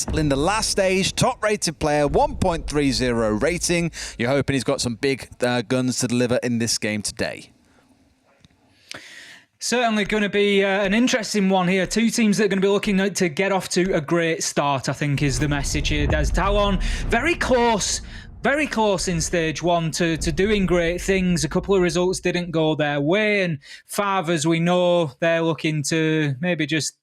event in the last stage. Top rated player, 1.30 rating. You're hoping he's got some big guns to deliver in this game today. Certainly going to be an interesting one here. Two teams that are going to be looking to get off to a great start, I think, is the message here. There's Talon, very close in stage one to doing great things. A couple of results didn't go their way, and FAV, as we know, they're looking to maybe just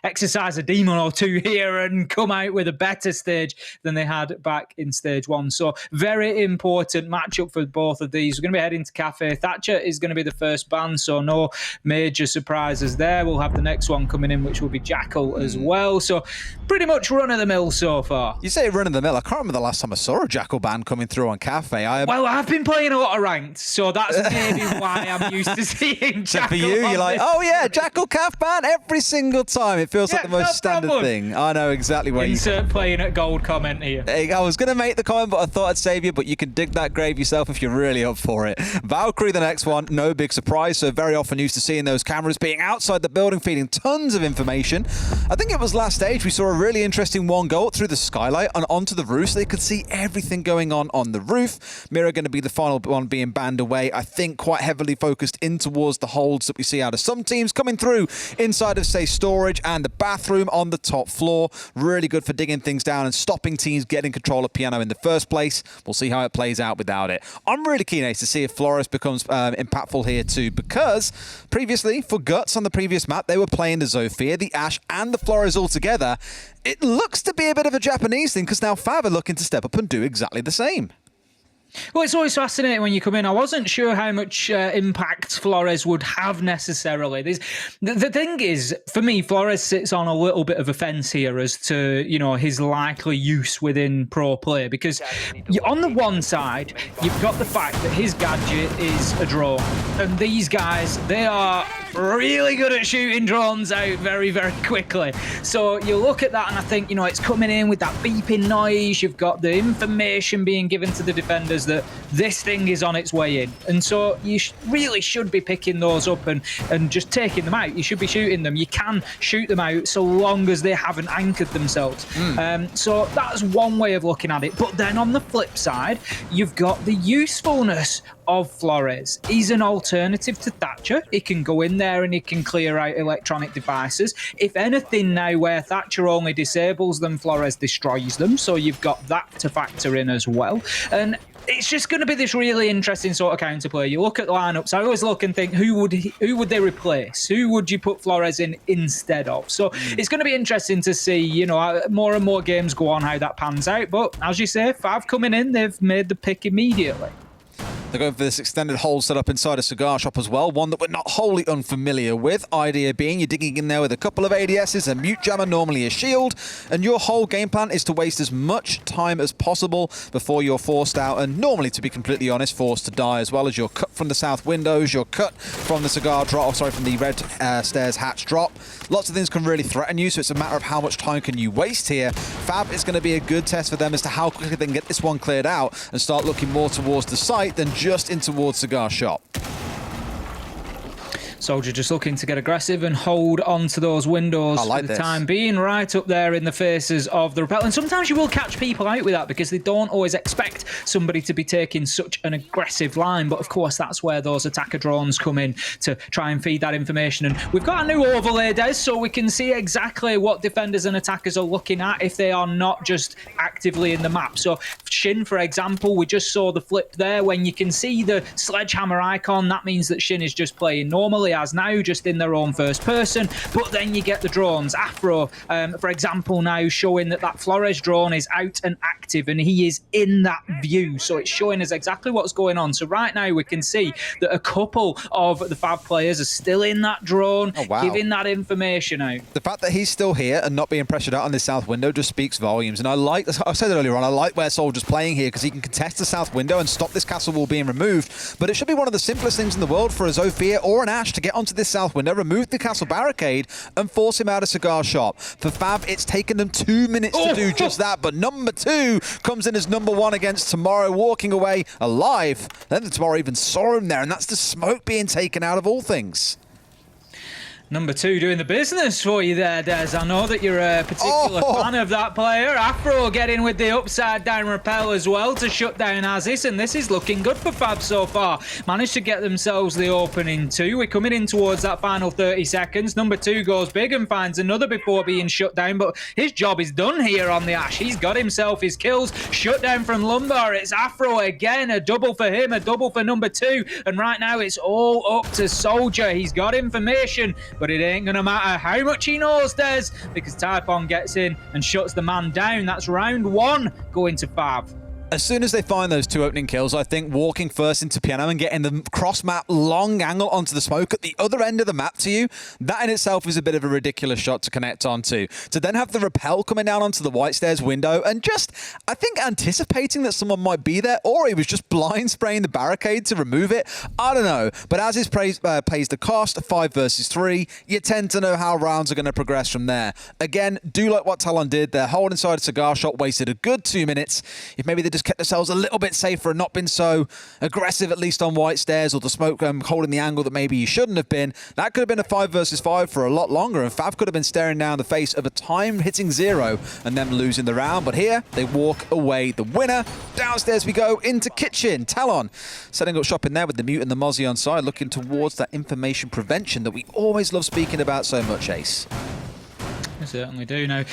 exercise a demon or two here and come out with a better stage than they had back in stage one. So very important matchup for both of these. We're going to be heading to Cafe. Thatcher is going to be the first ban, so no major surprises there. We'll have the next one coming in, which will be Jackal as well. So pretty much run-of-the-mill so far. You say run-of-the-mill. I can't remember the last time I saw a Jackal ban coming through on Cafe. Well, I've been playing a lot of ranked, so that's maybe why I'm used to seeing Jackal. So for you, you're like, oh yeah, Jackal Caf ban every single time. It feels like the most standard thing. I know exactly where Insert playing at gold comment here. I was going to make the comment, but I thought I'd save you, but you can dig that grave yourself if you're really up for it. Valkyrie, the next one, no big surprise. So very often used to seeing those cameras being outside the building, feeding tons of information. I think it was last stage we saw a really interesting one go up through the skylight and onto the roof, so they could see everything going on the roof. Mira going to be the final one being banned away. I think quite heavily focused in towards the holds that we see out of some teams coming through inside of, say, storage and the bathroom on the top floor. Really good for digging things down and stopping teams getting control of piano in the first place. We'll see how it plays out without it. I'm really keen, Ace, to see if Flores becomes impactful here too, because previously, for Guts on the previous map, they were playing the Zofia, the Ashe, and the Flores all together. It looks to be a bit of a Japanese thing, because now FAV are looking to step up and do exactly the same. Well, it's always fascinating when you come in. I wasn't sure how much impact Flores would have necessarily. The thing is, for me, Flores sits on a little bit of a fence here as to, you know, his likely use within pro play, because on the one side, you've got the fact that his gadget is a drone, and these guys, they are really good at shooting drones out very, very quickly. So you look at that and I think, you know, it's coming in with that beeping noise. You've got the information being given to the defenders that this thing is on its way in. And so you really should be picking those up and just taking them out. You should be shooting them. You can shoot them out so long as they haven't anchored themselves. So that's one way of looking at it. But then on the flip side, you've got the usefulness of Flores. He's an alternative to Thatcher. He can go in there and he can clear out electronic devices. If anything now, where Thatcher only disables them, Flores destroys them. So you've got that to factor in as well. And it's just going to be this really interesting sort of counterplay. You look at the lineups, I always look and think, who would they replace? Who would you put Flores in instead of? So it's going to be interesting to see, you know, more and more games go on, how that pans out. But as you say, FAV coming in, they've made the pick immediately. They're going for this extended hold set up inside a cigar shop as well, one that we're not wholly unfamiliar with. Idea being you're digging in there with a couple of ADSs, a mute jammer, normally a shield, and your whole game plan is to waste as much time as possible before you're forced out, and normally, to be completely honest, forced to die, as well as you're cut from the south windows, you're cut from the cigar drop, from the red stairs hatch drop. Lots of things can really threaten you, so it's a matter of how much time can you waste here. FAV is going to be a good test for them as to how quickly they can get this one cleared out and start looking more towards the site than just in towards cigar shop. Soldier just looking to get aggressive and hold on to those windows for the time being, right up there in the faces of the rappel. And sometimes you will catch people out with that because they don't always expect somebody to be taking such an aggressive line. But of course, that's where those attacker drones come in to try and feed that information. And we've got a new overlay, Des, so we can see exactly what defenders and attackers are looking at if they are not just actively in the map. So Shin, for example, we just saw the flip there. When you can see the sledgehammer icon, that means that Shin is just playing normally as now, just in their own first person. But then you get the drones. Afro, for example, now showing that Flores drone is out and active and he is in that view. So it's showing us exactly what's going on. So right now we can see that a couple of the FAV players are still in that drone, giving that information out. The fact that he's still here and not being pressured out on this south window just speaks volumes. And I said it earlier on, I like where Soldier's playing here because he can contest the south window and stop this castle wall being removed. But it should be one of the simplest things in the world for a Zofia or an Ashe to get onto this south window, remove the castle barricade, and force him out of cigar shop. For FAV, it's taken them 2 minutes to do just that, but number 2 comes in as number 1 against Tomorrow, walking away alive. Then Tomorrow even saw him there, and that's the smoke being taken out of all things. Number 2 doing the business for you there, Des. I know that you're a particular fan of that player. Afro getting with the upside down rappel as well to shut down Aziz, and this is looking good for FAV so far. Managed to get themselves the opening 2. We're coming in towards that final 30 seconds. Number 2 goes big and finds another before being shut down, but his job is done here on the Ash. He's got himself his kills. Shut down from Lumbar. It's Afro again. A double for him, a double for number 2, and right now it's all up to Soldier. He's got information, but it ain't gonna matter how much he knows, Des, because Typhon gets in and shuts the man down. That's round 1 going to FAV. As soon as they find those 2 opening kills, I think walking first into Piano and getting the cross-map long angle onto the smoke at the other end of the map to you, that in itself is a bit of a ridiculous shot to connect onto. To then have the rappel coming down onto the White Stairs window and just, I think, anticipating that someone might be there, or he was just blind spraying the barricade to remove it. I don't know. But as is pays the cost, 5 versus 3, you tend to know how rounds are going to progress from there. Again, do like what Talon did. Their hold inside a cigar shot wasted a good 2 minutes. If maybe they just kept themselves a little bit safer and not been so aggressive, at least on White Stairs, or the smoke holding the angle that maybe you shouldn't have been, that could have been a 5 versus 5 for a lot longer, and FAV could have been staring down the face of a time hitting 0 and them losing the round. But here they walk away the winner. Downstairs we go into kitchen. Talon setting up shop in there with the Mute and the Mozzie on side, looking towards that information prevention that we always love speaking about so much, Ace. I certainly do. Now,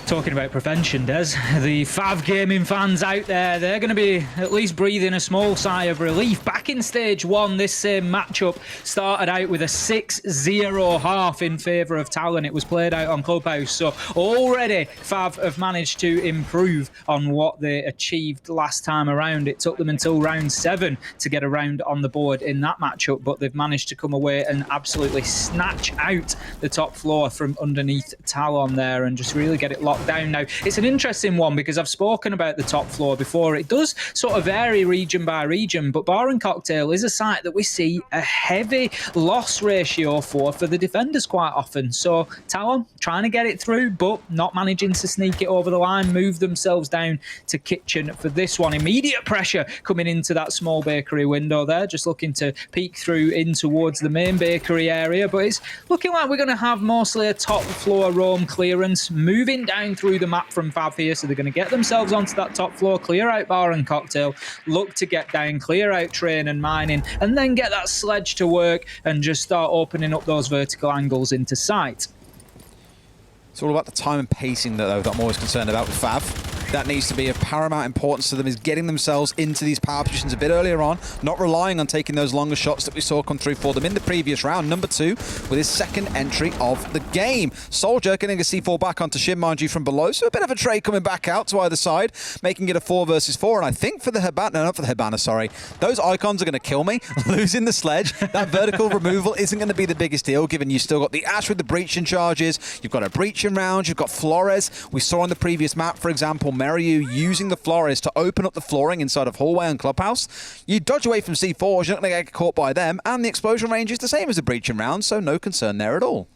talking about prevention, Des, the FAV gaming fans out there, they're going to be at least breathing a small sigh of relief. Back in stage 1, this same matchup started out with a 6-0 half in favour of Talon. It was played out on Clubhouse, so already FAV have managed to improve on what they achieved last time around. It took them until round 7 to get a round on the board in that matchup, but they've managed to come away and absolutely snatch out the top floor from underneath Talon there and just really get it locked down. Now, it's an interesting one because I've spoken about the top floor before. It does sort of vary region by region, but Bar and Cocktail is a site that we see a heavy loss ratio for the defenders quite often. So Talon trying to get it through, but not managing to sneak it over the line, move themselves down to kitchen for this one. Immediate pressure coming into that small bakery window there, just looking to peek through in towards the main bakery area, but it's looking like we're going to have mostly a top floor roam clearance moving down through the map from FAV here, so they're going to get themselves onto that top floor, clear out Bar and Cocktail, look to get down, clear out Train and Mining, and then get that sledge to work and just start opening up those vertical angles into sight. It's all about the time and pacing that I'm always concerned about with FAV. That needs to be of paramount importance to them, is getting themselves into these power positions a bit earlier on, not relying on taking those longer shots that we saw come through for them in the previous round. Number 2 with his second entry of the game. Soldier getting a C4 back onto Shin, mind you, from below, so a bit of a trade coming back out to either side, making it a 4 versus 4, and I think for the Hibana, no, not for the Hibana, sorry, those icons are going to kill me. Losing the sledge, that vertical removal isn't going to be the biggest deal, given you've still got the Ash with the breaching charges, you've got a breaching round, you've got Flores. We saw on the previous map, for example, Meryu using the Flores to open up the flooring inside of Hallway and Clubhouse. You dodge away from C4s, you're not going to get caught by them, and the explosion range is the same as the breaching round, so no concern there at all.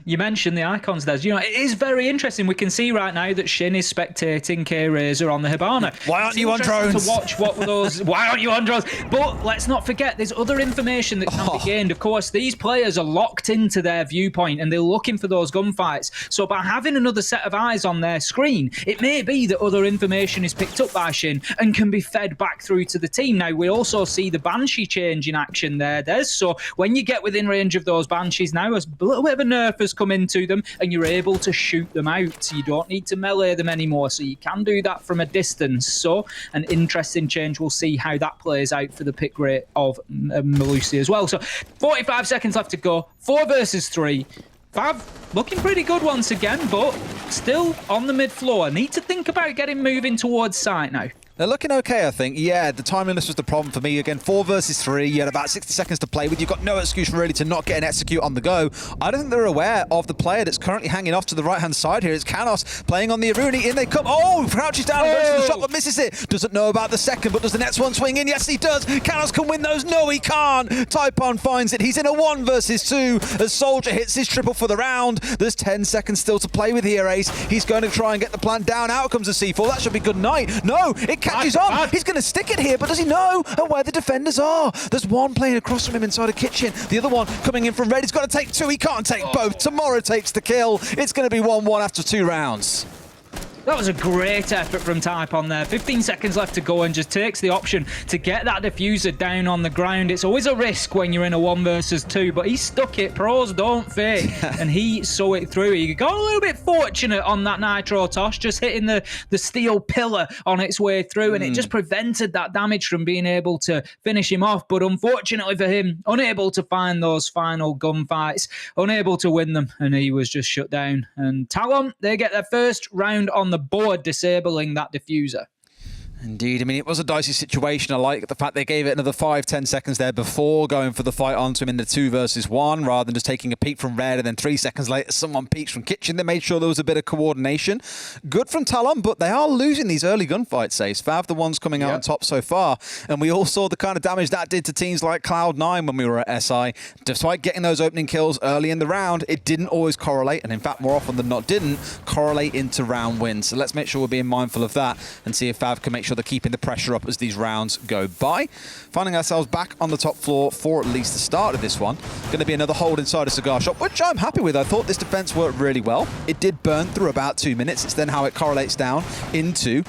You mentioned the icons there. You know, it is very interesting. We can see right now that Shin is spectating K-Razor on the Hibana. Why aren't you on drones? To watch what those. Why aren't you on drones? But let's not forget, there's other information that can be gained. Of course, these players are locked into their viewpoint and they're looking for those gunfights. So by having another set of eyes on their screen, it may be that other information is picked up by Shin and can be fed back through to the team. Now, we also see the Banshee change in action there, Des. So when you get within range of those Banshees now, a little bit of a nerf has come into them and you're able to shoot them out. You don't need to melee them anymore, so you can do that from a distance. So an interesting change. We'll see how that plays out for the pick rate of Malusi as well. So 45 seconds left to go. 4 versus 3. FAV looking pretty good once again, but still on the mid floor. Need to think about getting moving towards site now. They're looking okay, I think. Yeah, the timeliness was the problem for me. Again, 4 versus 3. You had about 60 seconds to play with. You've got no excuse really to not get an execute on the go. I don't think they're aware of the player that's currently hanging off to the right-hand side here. It's Kanos playing on the Aruni. In they come. Oh, crouches down and goes to the shot, but misses it. Doesn't know about the second, but does the next one swing in? Yes, he does. Kanos can win those. No, he can't. Typhon finds it. He's in a 1 versus 2 as Soldier hits his triple for the round. There's 10 seconds still to play with here, Ace. He's going to try and get the plant down. Out comes a C4. That should be good night. No, it catches on. He's going to stick it here, but does he know where the defenders are? There's one playing across from him inside a kitchen. The other one coming in from red. He's got to take two. He can't take both. Tomorrow takes the kill. It's going to be 1-1 after 2 rounds. That was a great effort from Typon there. 15 seconds left to go and just takes the option to get that diffuser down on the ground. It's always a risk when you're in a 1 versus 2, but he stuck it. Pros don't fake. And he saw it through. He got a little bit fortunate on that nitro toss, just hitting the steel pillar on its way through, and it just prevented that damage from being able to finish him off. But unfortunately for him, unable to find those final gunfights, unable to win them, and he was just shut down. And Talon, they get their first round on the board, disabling that diffuser. Indeed. I mean, it was a dicey situation. I like the fact they gave it another 5-10 seconds there before going for the fight onto him in the 2 versus 1, rather than just taking a peek from red and then 3 seconds later someone peeks from kitchen. They made sure there was a bit of coordination. Good from Talon, but they are losing these early gunfights, Ace. FAV the ones coming out on top so far. And we all saw the kind of damage that did to teams like Cloud9 when we were at SI. Despite getting those opening kills early in the round, it didn't always correlate, and in fact, more often than not, didn't correlate into round wins. So let's make sure we're being mindful of that and see if FAV can make sure they're keeping the pressure up as these rounds go by. Finding ourselves back on the top floor for at least the start of this one. Going to be another hold inside a cigar shop, which I'm happy with. I thought this defense worked really well. It did burn through about 2 minutes. It's then how it correlates down into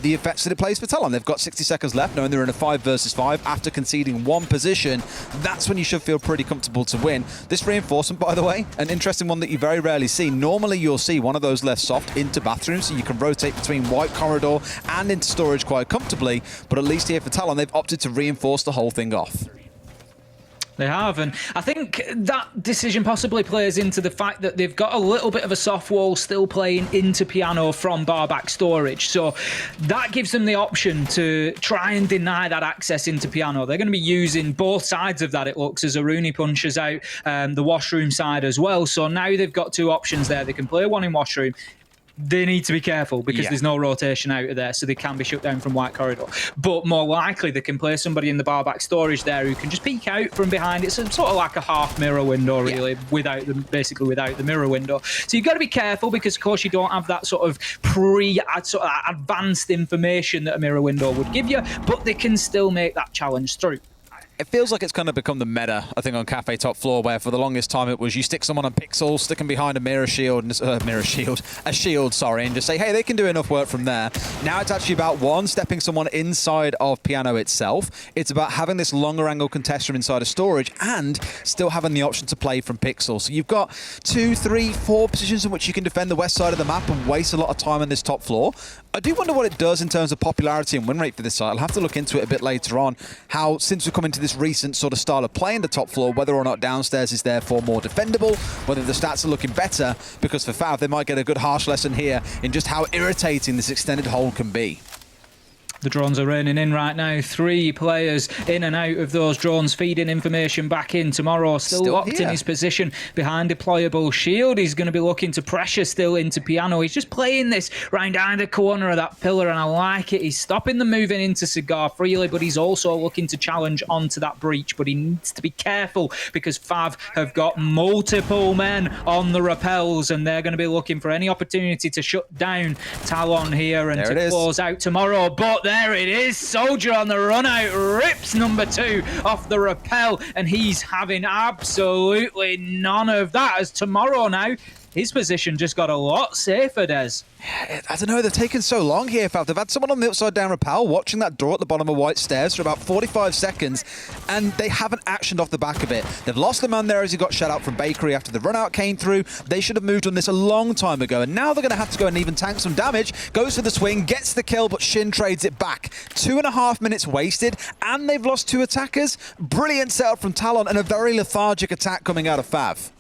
the effects that it plays for Talon. They've got 60 seconds left, knowing they're in a 5 versus 5 after conceding 1 position. That's when you should feel pretty comfortable to win. This reinforcement, by the way, an interesting one that you very rarely see. Normally, you'll see one of those left soft into bathrooms, so you can rotate between white corridor and into storage quite comfortably. But at least here for Talon, they've opted to reinforce the whole thing off. They have, and I think that decision possibly plays into the fact that they've got a little bit of a soft wall still playing into piano from barback storage. So that gives them the option to try and deny that access into piano. They're going to be using both sides of that, it looks, as Aruni punches out the washroom side as well. So now they've got 2 options there. They can play one in washroom. They need to be careful because there's no rotation out of there, so they can be shut down from white corridor. But more likely, they can play somebody in the barback storage there who can just peek out from behind. It's sort of like a half mirror window, really, basically without the mirror window. So you've got to be careful because, of course, you don't have that sort of advanced information that a mirror window would give you, but they can still make that challenge through. It feels like it's kind of become the meta, I think, on Cafe Top Floor, where for the longest time it was you stick someone on pixels, stick them behind a shield, and just say, hey, they can do enough work from there. Now it's actually about, one, stepping someone inside of piano itself. It's about having this longer angle contest from inside of storage and still having the option to play from pixels. So you've got 2, 3, 4 positions in which you can defend the west side of the map and waste a lot of time on this top floor. I do wonder what it does in terms of popularity and win rate for this side. I'll have to look into it a bit later on, how since we've come into this recent sort of style of playing the top floor, whether or not downstairs is therefore more defendable, whether the stats are looking better, because for FAV they might get a good harsh lesson here in just how irritating this extended hold can be. The drones are raining in right now. 3 players in and out of those drones, feeding information back in. Tomorrow still locked in his position behind deployable shield. He's going to be looking to pressure still into piano. He's just playing this right down the corner of that pillar, and I like it. He's stopping them moving into cigar freely, but he's also looking to challenge onto that breach. But he needs to be careful because FAV have got multiple men on the rappels, and they're going to be looking for any opportunity to shut down Talon here and to close out tomorrow. But there it is. Soldier on the run out, rips number 2 off the rappel, and he's having absolutely none of that, as tomorrow now, his position just got a lot safer, Des. I don't know, they've taken so long here, Fav. They've had someone on the upside down rappel watching that door at the bottom of white stairs for about 45 seconds, and they haven't actioned off the back of it. They've lost the man there as he got shut out from Bakery after the run out came through. They should have moved on this a long time ago, and now they're going to have to go and even tank some damage. Goes for the swing, gets the kill, but Shin trades it back. 2.5 minutes wasted, and they've lost 2 attackers. Brilliant setup from Talon, and a very lethargic attack coming out of FAV.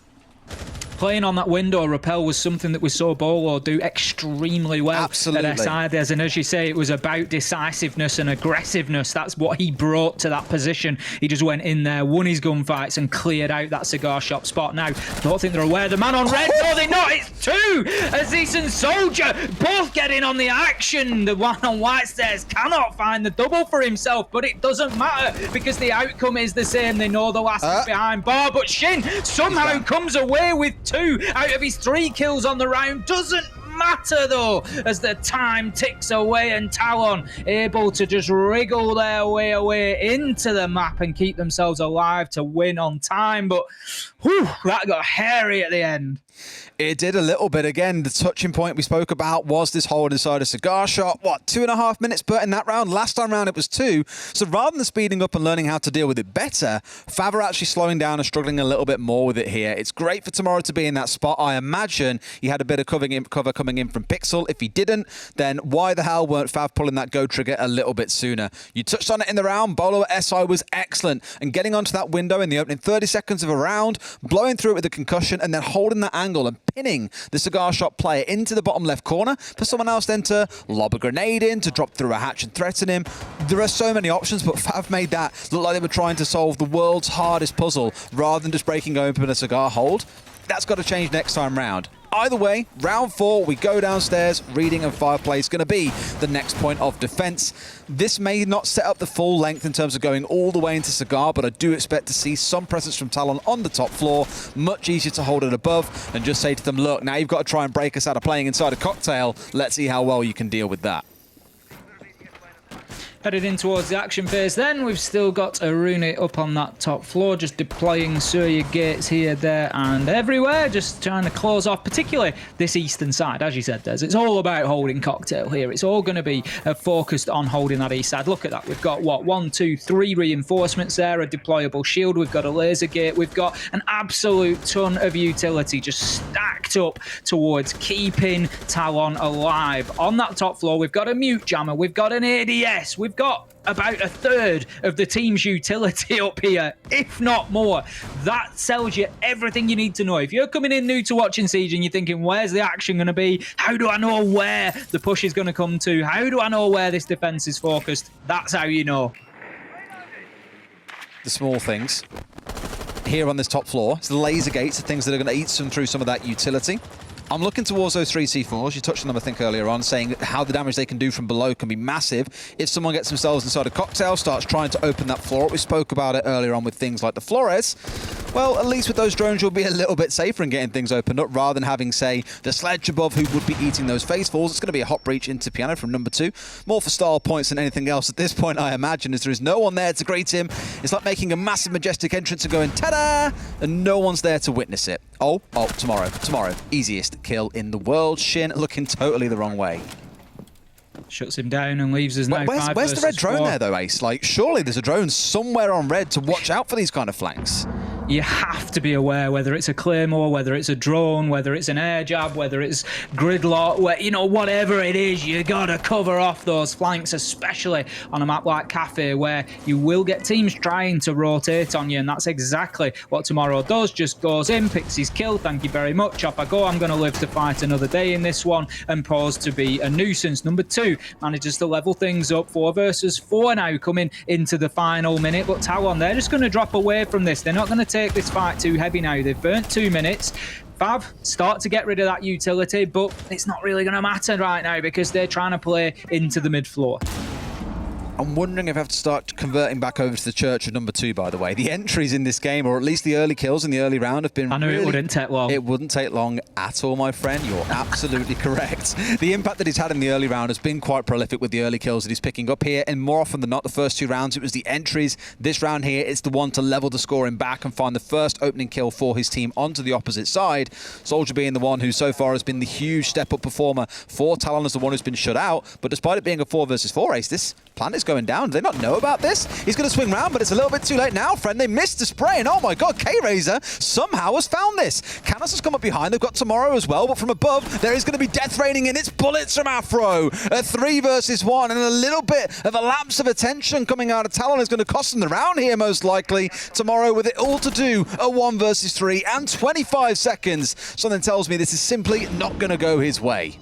Playing on that window rappel was something that we saw Bolo do extremely well at SI. And as you say, it was about decisiveness and aggressiveness. That's what he brought to that position. He just went in there, won his gunfights, and cleared out that cigar shop spot. Now, I don't think they're aware. The man on red, no, they're not. It's 2. Aziz and Soldier both getting on the action. The one on white stairs cannot find the double for himself, but it doesn't matter because the outcome is the same. They know the last is behind bar, but Shin somehow comes away with 2 out of his 3 kills on the round. Doesn't matter though, as the time ticks away and Talon able to just wriggle their way away into the map and keep themselves alive to win on time. But whew, that got hairy at the end. It did a little bit. Again, the touching point we spoke about was this hold inside a cigar shot. What, 2.5 minutes put in that round? Last time round it was 2. So rather than speeding up and learning how to deal with it better, FAV are actually slowing down and struggling a little bit more with it here. It's great for Tomorrow to be in that spot. I imagine he had a bit of cover coming in from Pixel. If he didn't, then why the hell weren't FAV pulling that go trigger a little bit sooner? You touched on it in the round. Bolo at SI was excellent. And getting onto that window in the opening 30 seconds of a round, blowing through it with a concussion, and then holding that angle and pinning the cigar shot player into the bottom left corner for someone else then to lob a grenade in, to drop through a hatch and threaten him. There are so many options, but FAV made that look like they were trying to solve the world's hardest puzzle rather than just breaking open a cigar hold. That's got to change next time round. Either way, round 4, we go downstairs. Reading and Fireplay is going to be the next point of defense. This may not set up the full length in terms of going all the way into Cigar, but I do expect to see some presence from Talon on the top floor. Much easier to hold it above and just say to them, look, now you've got to try and break us out of playing inside a cocktail. Let's see how well you can deal with that. Headed in towards the action phase then. We've still got Arune up on that top floor, just deploying Surya gates here, there and everywhere, just trying to close off particularly this eastern side. As you said, Des, it's all about holding cocktail here. It's all going to be focused on holding that east side. Look at that. We've got, what, 1, 2, 3 reinforcements there, a deployable shield. We've got a laser gate. We've got an absolute ton of utility just stacked up towards keeping Talon alive. On that top floor, we've got a mute jammer. We've got an ADS. We've got about a third of the team's utility up here, if not more. That tells you everything you need to know. If you're coming in new to watching Siege and you're thinking, where's the action going to be? How do I know where the push is going to come to? How do I know where this defense is focused? That's how you know. The small things here on this top floor, it's the laser gates, the things that are going to eat some through some of that utility. I'm looking towards those 3 C4s. You touched on them, I think, earlier on, saying how the damage they can do from below can be massive. If someone gets themselves inside a cocktail, starts trying to open that floor up, we spoke about it earlier on with things like the Flores, well, at least with those drones, you'll be a little bit safer in getting things opened up rather than having, say, the sledge above who would be eating those phase falls. It's going to be a hot breach into Piano from number 2. More for style points than anything else at this point, I imagine, as there is no one there to greet him. It's like making a massive, majestic entrance and going, ta-da! And no one's there to witness it. Oh, tomorrow. Easiest kill in the world. Shin looking totally the wrong way. Shuts him down and leaves us now. Where's the red drone there, though, Ace? Like, surely there's a drone somewhere on red to watch out for these kind of flanks. You have to be aware, whether it's a Claymore, whether it's a drone, whether it's an air jab, whether it's gridlock, whatever it is, you gotta cover off those flanks, especially on a map like Cafe, where you will get teams trying to rotate on you, and that's exactly what Tomorrow does. Just goes in, picks his kill, thank you very much, off I go, I'm gonna live to fight another day in this one, and pause to be a nuisance. Number 2 manages to level things up. 4 versus 4 now coming into the final minute, but Talon, they're just gonna drop away from this. They're not gonna take this fight too heavy now. They've burnt 2 minutes. FAV start to get rid of that utility, but it's not really going to matter right now because they're trying to play into the mid floor. I'm wondering if I have to start converting back over to the Church of number 2, by the way. The entries in this game, or at least the early kills in the early round, have been I knew it wouldn't take long. It wouldn't take long at all, my friend. You're absolutely correct. The impact that he's had in the early round has been quite prolific with the early kills that he's picking up here, and more often than not, the first 2 rounds, it was the entries. This round here, it's the one to level the scoring back and find the first opening kill for his team onto the opposite side. Soldier being the one who so far has been the huge step-up performer for Talon as the one who's been shut out, but despite it being a 4 versus 4 race, this planet is going down. Do they not know about this? He's going to swing round, but it's a little bit too late now, friend. They missed the spray, and oh my god, K-Razor somehow has found this. Canis has come up behind. They've got Tomorrow as well, but from above, there is going to be death raining in. It's bullets from Afro. A 3 versus 1, and a little bit of a lapse of attention coming out of Talon is going to cost them the round here, most likely. Tomorrow with it all to do, a 1 versus 3, and 25 seconds. Something tells me this is simply not going to go his way.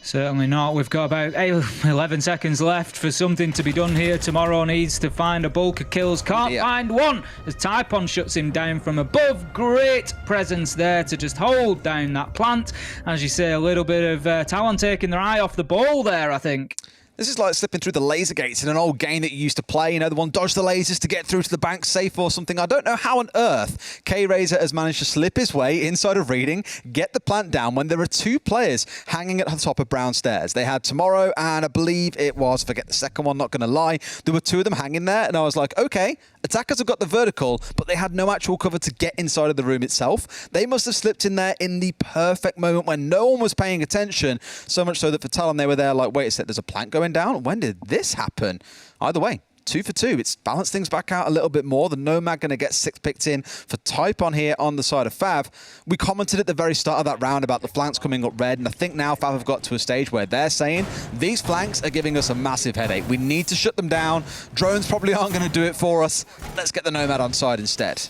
Certainly not. We've got about 11 seconds left for something to be done here. Tomorrow needs to find a bulk of kills. Can't find one as Typon shuts him down from above. Great presence there to just hold down that plant. As you say, a little bit of Talon taking their eye off the ball there, I think. This is like slipping through the laser gates in an old game that you used to play, you know, the one dodge the lasers to get through to the bank safe or something. I don't know how on earth K-Razor has managed to slip his way inside of Reading, get the plant down when there are 2 players hanging at the top of Brown Stairs. They had Tomorrow and I believe it was, forget the second one, not going to lie, there were 2 of them hanging there and I was like, okay, attackers have got the vertical, but they had no actual cover to get inside of the room itself. They must have slipped in there in the perfect moment when no one was paying attention, so much so that for Talon they were there like, wait a sec, there's a plant going down? When did this happen? Either way, 2 for 2. It's balanced things back out a little bit more. The Nomad going to get 6 picked in for Type on here on the side of FAV. We commented at the very start of that round about the flanks coming up red, and I think now FAV have got to a stage where they're saying these flanks are giving us a massive headache. We need to shut them down. Drones probably aren't going to do it for us. Let's get the Nomad on side instead.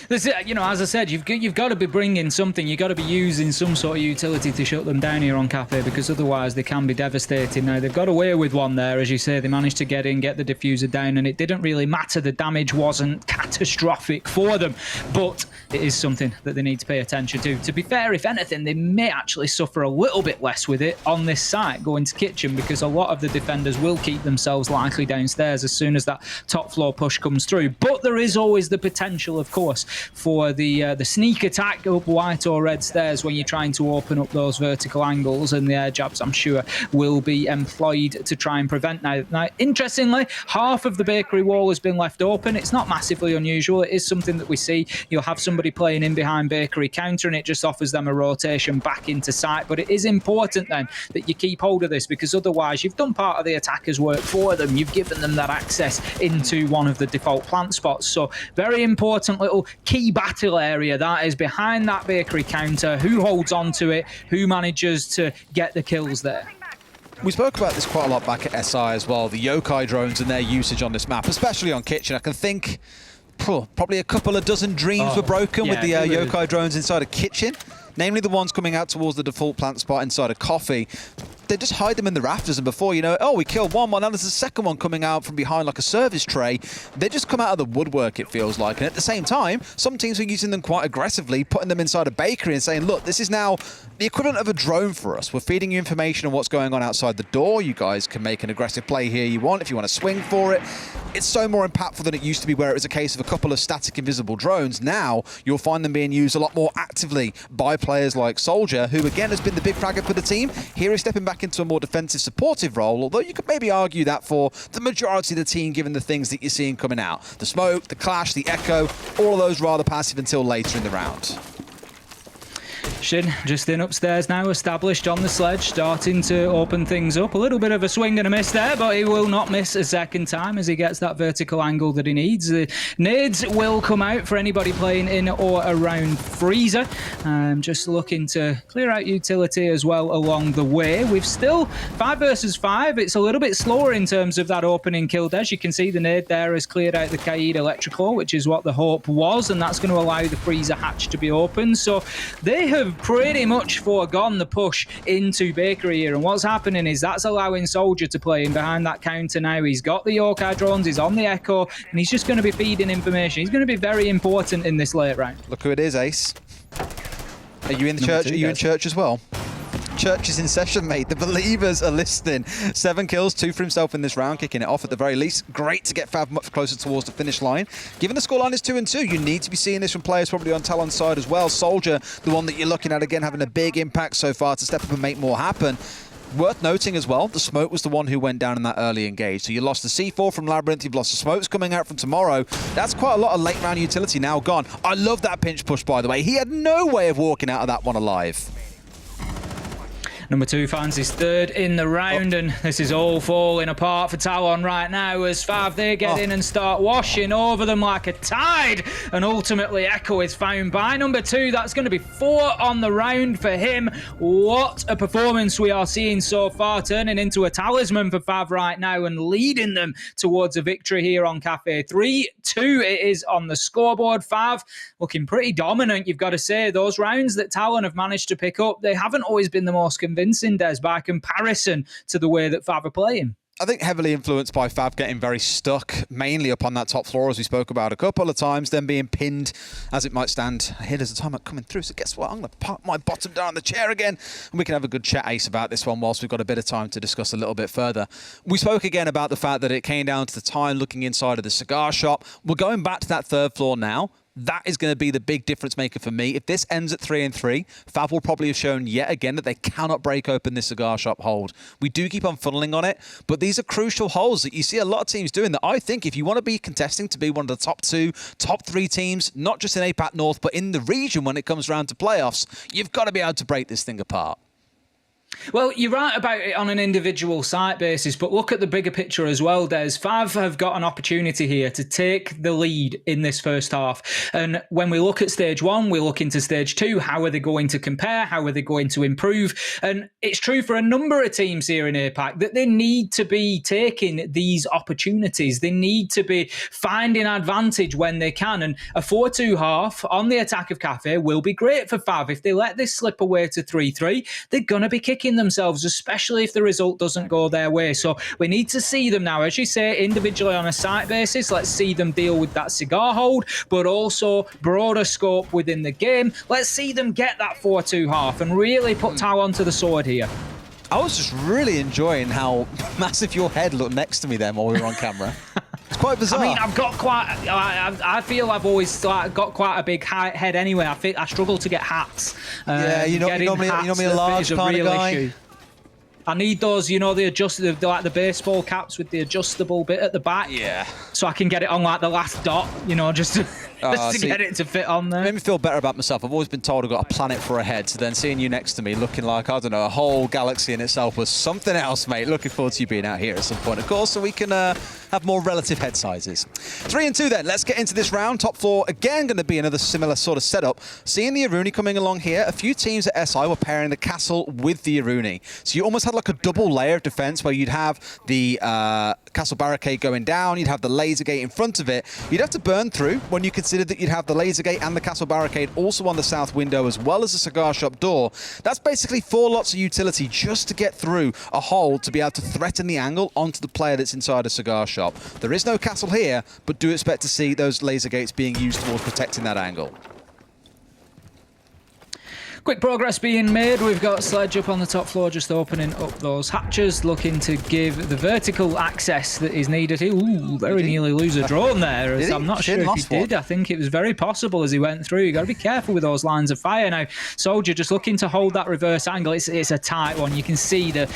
This, you know, as I said, you've got to be bringing something. You've got to be using some sort of utility to shut them down here on Cafe, because otherwise they can be devastating. Now, they've got away with one there, as you say. They managed to get in, get the diffuser down, and it didn't really matter. The damage wasn't catastrophic for them, but it is something that they need to pay attention to. To be fair, if anything, they may actually suffer a little bit less with it on this site going to Kitchen, because a lot of the defenders will keep themselves likely downstairs as soon as that top floor push comes through. But there is always the potential, of course, for the sneak attack up white or red stairs when you're trying to open up those vertical angles, and the air jabs, I'm sure, will be employed to try and prevent now. Now, interestingly, half of the bakery wall has been left open. It's not massively unusual. It is something that we see. You'll have somebody playing in behind bakery counter, and it just offers them a rotation back into sight. But it is important then that you keep hold of this, because otherwise you've done part of the attacker's work for them. You've given them that access into one of the default plant spots. So very important little key battle area that is behind that bakery counter. Who holds on to it? Who manages to get the kills there? We spoke about this quite a lot back at SI as well, the yokai drones and their usage on this map, especially on Kitchen. I can think probably a couple of dozen dreams were broken with the yokai drones inside a Kitchen, namely the ones coming out towards the default plant spot inside a Coffee. They just hide them in the rafters, and before you know it, oh, we killed one, well, now there's a second one coming out from behind like a service tray. They just come out of the woodwork, it feels like. And at the same time, some teams are using them quite aggressively, putting them inside a bakery and saying, look, this is now the equivalent of a drone for us. We're feeding you information on what's going on outside the door. You guys can make an aggressive play here you want, if you want to swing for it. It's so more impactful than it used to be, where it was a case of a couple of static invisible drones. Now, you'll find them being used a lot more actively by players like Soldier, who again has been the big fragger for the team. Here he's stepping back into a more defensive supportive role, although you could maybe argue that for the majority of the team, given the things that you're seeing coming out. The smoke, the clash, the echo, all of those rather passive until later in the round. Shin just in upstairs now, established on the sledge, starting to open things up. A little bit of a swing and a miss there, but he will not miss a second time as he gets that vertical angle that he needs. The nades will come out for anybody playing in or around Freezer. Just looking to clear out utility as well along the way. We've still 5 versus 5. It's a little bit slower in terms of that opening kill. As you can see, the nade there has cleared out the Kaid electrical, which is what the hope was, and that's going to allow the Freezer hatch to be open. So they have pretty much foregone the push into bakery here, and what's happening is that's allowing Soldier to play in behind that counter now. He's got the yokai drones, he's on the echo, and he's just going to be feeding information. He's going to be very important in this late round. Look who it is, Ace. Are you in the church? Are you in church as well? Church is in session, mate. The believers are listening. 7 kills, 2 for himself in this round, kicking it off at the very least. Great to get FAV much closer towards the finish line. Given the scoreline is 2-2, you need to be seeing this from players probably on Talon's side as well. Soldier, the one that you're looking at again, having a big impact so far to step up and make more happen. Worth noting as well, the smoke was the one who went down in that early engage. So you lost the C4 from Labyrinth, you've lost the smokes coming out from Tomorrow. That's quite a lot of late round utility now gone. I love that pinch push, by the way. He had no way of walking out of that one alive. Number 2 finds his 3rd in the round, and this is all falling apart for Talon right now as FAV, they get in and start washing over them like a tide, and ultimately Echo is found by number 2. That's going to be 4 on the round for him. What a performance we are seeing so far, turning into a talisman for FAV right now and leading them towards a victory here on Cafe. 3-2 it is on the scoreboard. FAV looking pretty dominant, you've got to say. Those rounds that Talon have managed to pick up, they haven't always been the most convincing, Des, by comparison to the way that FAV are playing. I think heavily influenced by FAV getting very stuck, mainly up on that top floor, as we spoke about a couple of times, then being pinned as it might stand. Here, there's a timeout coming through, so guess what? I'm going to pop my bottom down on the chair again, and we can have a good chat, Ace, about this one whilst we've got a bit of time to discuss a little bit further. We spoke again about the fact that it came down to the time looking inside of the cigar shop. We're going back to that third floor now. That is going to be the big difference maker for me. If this ends at 3-3, FAV will probably have shown yet again that they cannot break open this cigar shop hold. We do keep on funneling on it, but these are crucial holes that you see a lot of teams doing that I think if you want to be contesting to be one of the top 2, top 3 teams, not just in APAC North, but in the region when it comes around to playoffs, you've got to be able to break this thing apart. Well, you're right about it on an individual site basis, but look at the bigger picture as well, Des. FAV have got an opportunity here to take the lead in this first half. And when we look at stage 1, we look into stage 2. How are they going to compare? How are they going to improve? And it's true for a number of teams here in APAC that they need to be taking these opportunities. They need to be finding advantage when they can. And a 4-2 half on the attack of Cafe will be great for FAV. If they let this slip away to 3-3, they're going to be kicking themselves, especially if the result doesn't go their way. So we need to see them now, as you say, individually on a site basis. Let's see them deal with that cigar hold, but also broader scope within the game. Let's see them get that 4-2 half and really put Talon to the sword here. I was just really enjoying how massive your head looked next to me then while we were on camera. It's quite bizarre. I mean, I've got quite. I feel I've always got quite a big head anyway. I struggle to get hats. Yeah, you're not me a large kind of guy. Issue. I need those, you know, like the baseball caps with the adjustable bit at the back. Yeah. So I can get it on like the last dot, you know, just to get it to fit on there. It made me feel better about myself. I've always been told I've got a planet for a head. So then seeing you next to me looking like, I don't know, a whole galaxy in itself was something else, mate. Looking forward to you being out here at some point, of course, so we can have more relative head sizes. 3-2 then. Let's get into this round. Top floor, again, going to be another similar sort of setup. Seeing the Aruni coming along here, a few teams at SI were pairing the castle with the Aruni. So you almost had like a double layer of defense where you'd have the castle barricade going down, you'd have the laser gate in front of it. You'd have to burn through when you considered that you'd have the laser gate and the castle barricade also on the south window as well as the cigar shop door. That's basically 4 lots of utility just to get through a hole to be able to threaten the angle onto the player that's inside a cigar shop. There is no castle here, but do expect to see those laser gates being used towards protecting that angle. Quick progress being made. We've got Sledge up on the top floor, just opening up those hatches, looking to give the vertical access that is needed. Ooh, very nearly lose a drone there. I'm not sure if he did. I think it was very possible as he went through. You've got to be careful with those lines of fire. Now, Soldier just looking to hold that reverse angle. It's a tight one. You can see the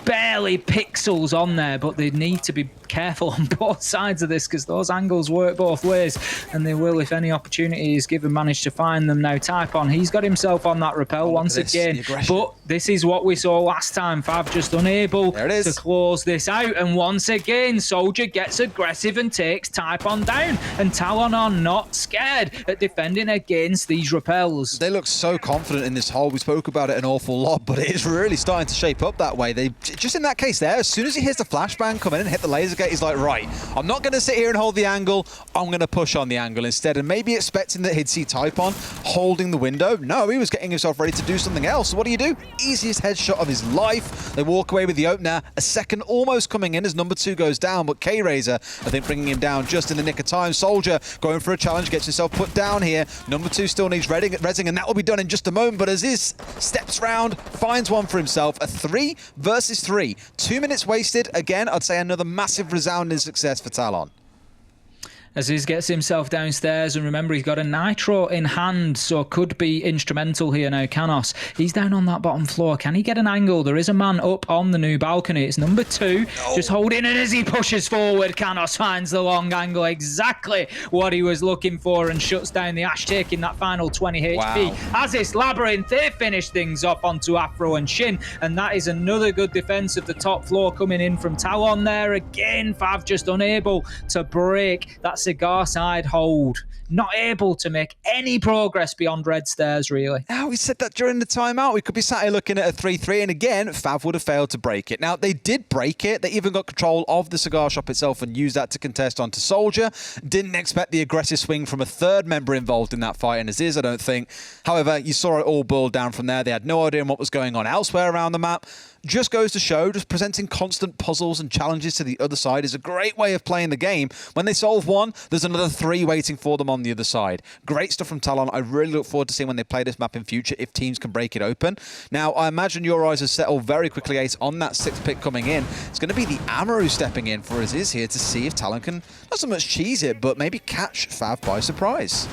barely pixels on there, but they need to be careful on both sides of this because those angles work both ways, and they will if any opportunity is given. Manage to find them now. Typon, he's got himself on that rappel once again, but this is what we saw last time. FAV just unable to close this out, and once again Soldier gets aggressive and takes Typon down, and Talon are not scared at defending against these rappels. They look so confident in this hole. We spoke about it an awful lot, but it is really starting to shape up that way. They just in that case there, as soon as he hears the flashbang come in and hit the laser gate, he's like, right, I'm not going to sit here and hold the angle, I'm going to push on the angle instead, and maybe expecting that he'd see Typon holding the window. No, he was getting himself ready to do something else. So what do? Easiest headshot of his life. They walk away with the opener. A second almost coming in as number 2 goes down, but K-Razor, I think, bringing him down just in the nick of time. Soldier going for a challenge, gets himself put down here. Number 2 still needs rezzing, and that will be done in just a moment, but as his steps round, finds one for himself. A 3 versus 3. 2 minutes wasted. Again, I'd say another massive resounding success for Talon. As he gets himself downstairs, and remember, he's got a nitro in hand, so could be instrumental here now. Canos, he's down on that bottom floor. Can he get an angle? There is a man up on the new balcony. It's number 2, just holding, and as he pushes forward, Canos finds the long angle, exactly what he was looking for, and shuts down the Ash, taking that final 20 HP. Wow. As this Labyrinth, they finish things off onto Afro and Shin, and that is another good defense of the top floor coming in from Talon there. Again, FAV just unable to break that Cigar side hold. Not able to make any progress beyond red stairs, really. Now, we said that during the timeout. We could be sat here looking at a 3-3, and again, FAV would have failed to break it. Now, they did break it. They even got control of the cigar shop itself and used that to contest onto Soldier. Didn't expect the aggressive swing from a third member involved in that fight, and Aziz, I don't think. However, you saw it all boil down from there. They had no idea what was going on elsewhere around the map. Just goes to show, just presenting constant puzzles and challenges to the other side is a great way of playing the game. When they solve one, there's another 3 waiting for them on the other side. Great stuff from Talon. I really look forward to seeing when they play this map in future, if teams can break it open. Now, I imagine your eyes have settled very quickly, Ace, on that 6th pick coming in. It's going to be the Amaru stepping in for Aziz here to see if Talon can, not so much cheese it, but maybe catch FAV by surprise.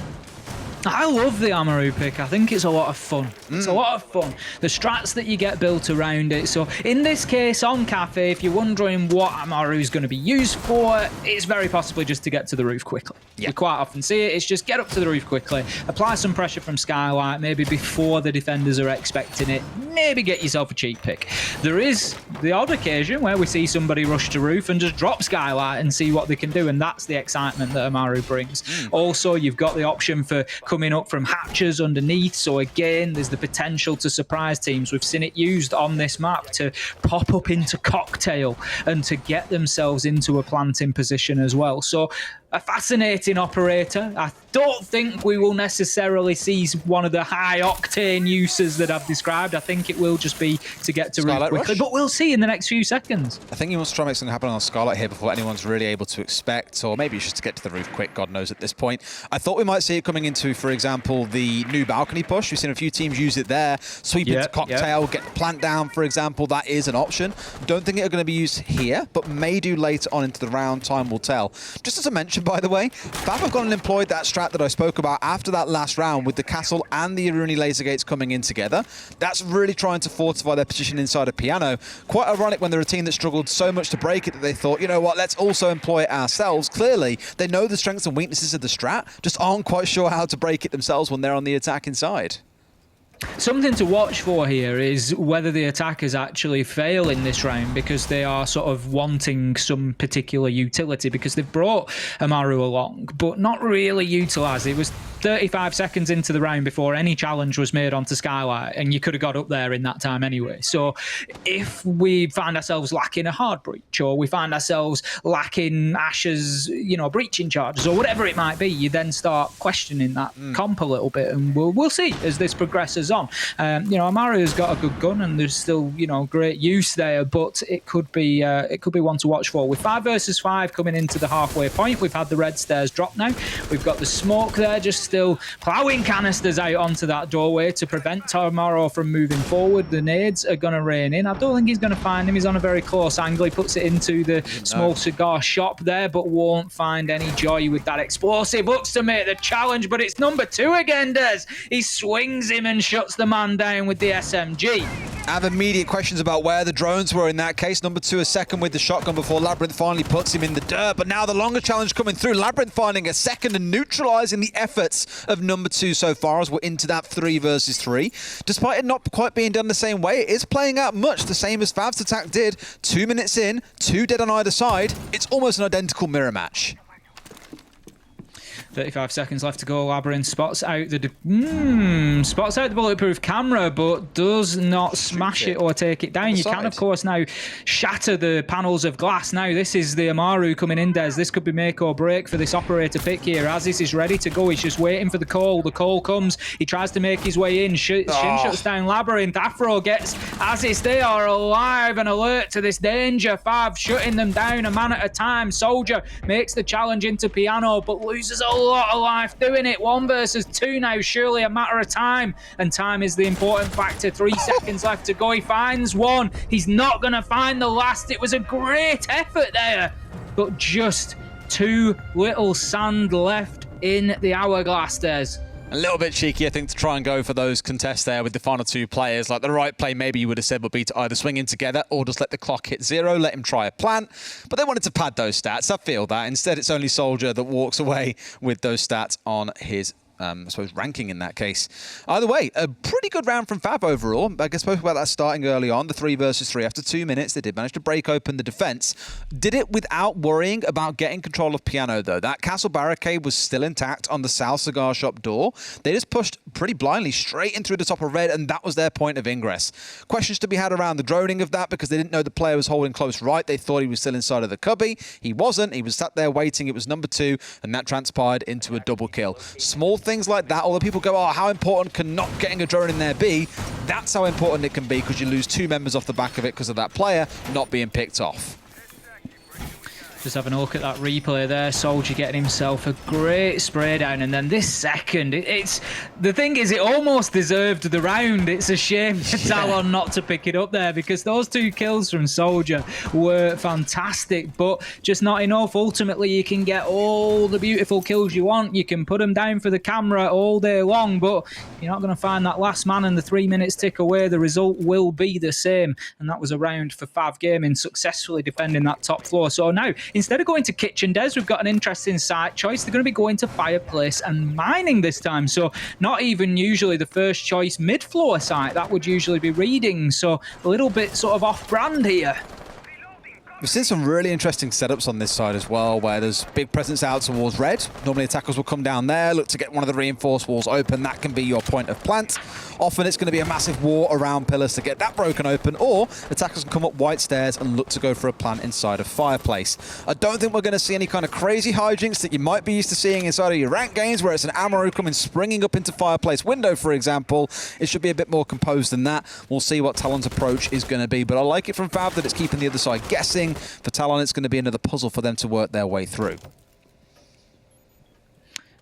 I love the Amaru pick. I think it's a lot of fun. It's a lot of fun. The strats that you get built around it. So in this case, on Cafe, if you're wondering what Amaru is going to be used for, it's very possibly just to get to the roof quickly. Yeah. You quite often see it. It's just get up to the roof quickly, apply some pressure from Skylight, maybe before the defenders are expecting it, maybe get yourself a cheap pick. There is the odd occasion where we see somebody rush to roof and just drop Skylight and see what they can do, and that's the excitement that Amaru brings. Also, you've got the option for coming up from hatches underneath, so again, there's the potential to surprise teams. We've seen it used on this map to pop up into Cocktail and to get themselves into a planting position as well. So a fascinating operator. I don't think we will necessarily see one of the high-octane uses that I've described. I think it will just be to get to roof quickly, but we'll see in the next few seconds. I think he wants to try and make something happen on Scarlet here before anyone's really able to expect, or maybe it's just to get to the roof quick, God knows at this point. I thought we might see it coming into, for example, the new balcony push. We've seen a few teams use it there, sweep into Cocktail, get the plant down, for example. That is an option. Don't think it's going to be used here, but may do later on into the round. Time will tell. Just as I mentioned, by the way, FAV have gone and employed that strat that I spoke about after that last round with the castle and the Iruni laser gates coming in together. That's really trying to fortify their position inside a piano. Quite ironic when they're a team that struggled so much to break it that they thought, you know what, let's also employ it ourselves. Clearly, they know the strengths and weaknesses of the strat, just aren't quite sure how to break it themselves when they're on the attacking side. Something to watch for here is whether the attackers actually fail in this round because they are sort of wanting some particular utility, because they've brought Amaru along, but not really utilised. It was 35 seconds into the round before any challenge was made onto Skylight, and you could have got up there in that time anyway. So if we find ourselves lacking a hard breach, or we find ourselves lacking Ash's, breaching charges, or whatever it might be, you then start questioning that comp a little bit, and we'll see as this progresses on. Amaru's got a good gun, and there's still, great use there, but it could be one to watch for. With 5 versus 5 coming into the halfway point, we've had the red stairs drop now. We've got the smoke there, just still plowing canisters out onto that doorway to prevent Tomorrow from moving forward. The nades are going to rain in. I don't think he's going to find him. He's on a very close angle. He puts it into the small cigar shop there, but won't find any joy with that explosive. Looks to make the challenge, but it's number 2 again, Des. He swings him and shuts the man down with the SMG. I have immediate questions about where the drones were in that case. Number 2 a second with the shotgun before Labyrinth finally puts him in the dirt. But now the longer challenge coming through. Labyrinth finding a second and neutralizing the efforts of number 2 so far as we're into that 3 versus 3. Despite it not quite being done the same way, it is playing out much the same as FAV's attack did. 2 minutes in, 2 dead on either side. It's almost an identical mirror match. 35 seconds left to go. Labyrinth spots out the bulletproof camera, but does not smash it or take it down. You can, of course, now shatter the panels of glass. Now, this is the Amaru coming in, Des. This could be make or break for this operator pick here. Aziz is ready to go. He's just waiting for the call. The call comes. He tries to make his way in. Shin shuts down Labyrinth. Afro gets Aziz. They are alive and alert to this danger. FAV shutting them down a man at a time. Soldier makes the challenge into piano, but loses a lot of life doing it. 1 versus 2 now, surely a matter of time, and time is the important factor. 3 seconds left to go. He finds one. He's not going to find the last. It was a great effort there, but just too little sand left in the hourglass. There's a little bit cheeky, I think, to try and go for those contests there with the final 2 players. Like, the right play, maybe you would have said, would be to either swing in together or just let the clock hit 0, let him try a plant. But they wanted to pad those stats. I feel that. Instead, it's only Soldier that walks away with those stats on his I suppose, ranking in that case. Either way, a pretty good round from FAV overall. I spoke about that starting early on, the 3 versus 3. After 2 minutes, they did manage to break open the defense. Did it without worrying about getting control of Piano, though. That castle barricade was still intact on the south cigar shop door. They just pushed pretty blindly straight in through the top of red, and that was their point of ingress. Questions to be had around the droning of that because they didn't know the player was holding close right. They thought he was still inside of the cubby. He wasn't. He was sat there waiting. It was number 2, and that transpired into a double kill. Small things like that, although people go, oh, how important can not getting a drone in there be? That's how important it can be, because you lose 2 members off the back of it because of that player not being picked off. Just having a look at that replay there. Soldier getting himself a great spray down, and then this second, it's the thing is, it almost deserved the round. It's a shame for Talon not to pick it up there, because those 2 kills from Soldier were fantastic, but just not enough. Ultimately, you can get all the beautiful kills you want. You can put them down for the camera all day long, but you're not going to find that last man, and the 3 minutes tick away. The result will be the same, and that was a round for FAV Gaming, successfully defending that top floor. So now, instead of going to Kitchen Des, we've got an interesting site choice. They're going to be going to Fireplace and Mining this time. So not even usually the first choice mid-floor site. That would usually be Reading. So a little bit sort of off-brand here. We've seen some really interesting setups on this side as well, where there's big presence out towards red. Normally attackers will come down there, look to get one of the reinforced walls open. That can be your point of plant. Often it's going to be a massive war around pillars to get that broken open, or attackers can come up white stairs and look to go for a plant inside of Fireplace. I don't think we're going to see any kind of crazy hijinks that you might be used to seeing inside of your rank games, where it's an Amaru coming springing up into Fireplace window, for example. It should be a bit more composed than that. We'll see what Talon's approach is going to be, but I like it from FAV that it's keeping the other side guessing. For Talon, it's going to be another puzzle for them to work their way through.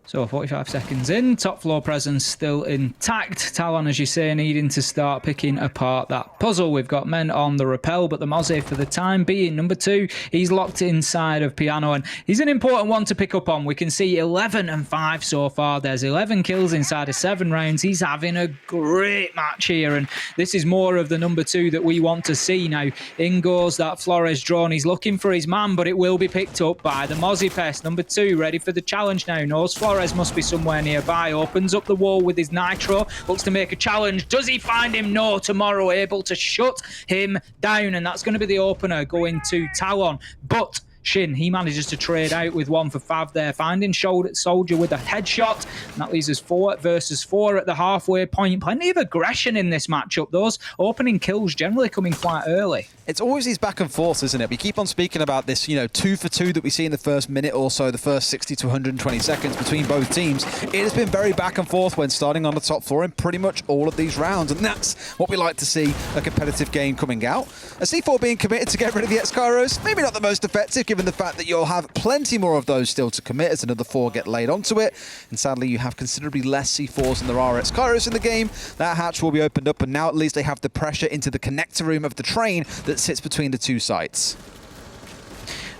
So 45 seconds in, top floor presence still intact. Talon, as you say, needing to start picking apart that puzzle. We've got men on the rappel, but the Mozzie for the time being, number 2, he's locked inside of Piano, and he's an important one to pick up on. We can see 11 and 5 so far. There's 11 kills inside of 7 rounds. He's having a great match here, and this is more of the number 2 that we want to see. Now, in goes that Flores drone. He's looking for his man, but it will be picked up by the Mozzie Pest. Number 2, ready for the challenge now. Knows Flores must be somewhere nearby. Opens up the wall with his nitro. Looks to make a challenge. Does he find him? No. Tomorrow able to shut him down. And that's going to be the opener going to Talon. But Shin, he manages to trade out with 1 for FAV there, finding Soldier with a headshot, and that leaves us 4 versus 4 at the halfway point. Plenty of aggression in this matchup. Those opening kills generally coming quite early. It's always these back and forths, isn't it? We keep on speaking about this, 2 for 2 that we see in the first minute or so, the first 60 to 120 seconds between both teams. It has been very back and forth when starting on the top floor in pretty much all of these rounds, and that's what we like to see, a competitive game coming out. A C4 being committed to get rid of the X-Kairos, maybe not the most effective, given the fact that you'll have plenty more of those still to commit as another 4 get laid onto it. And sadly, you have considerably less C4s than there are X-Kairos in the game. That hatch will be opened up, and now at least they have the pressure into the connector room of the train that sits between the 2 sites.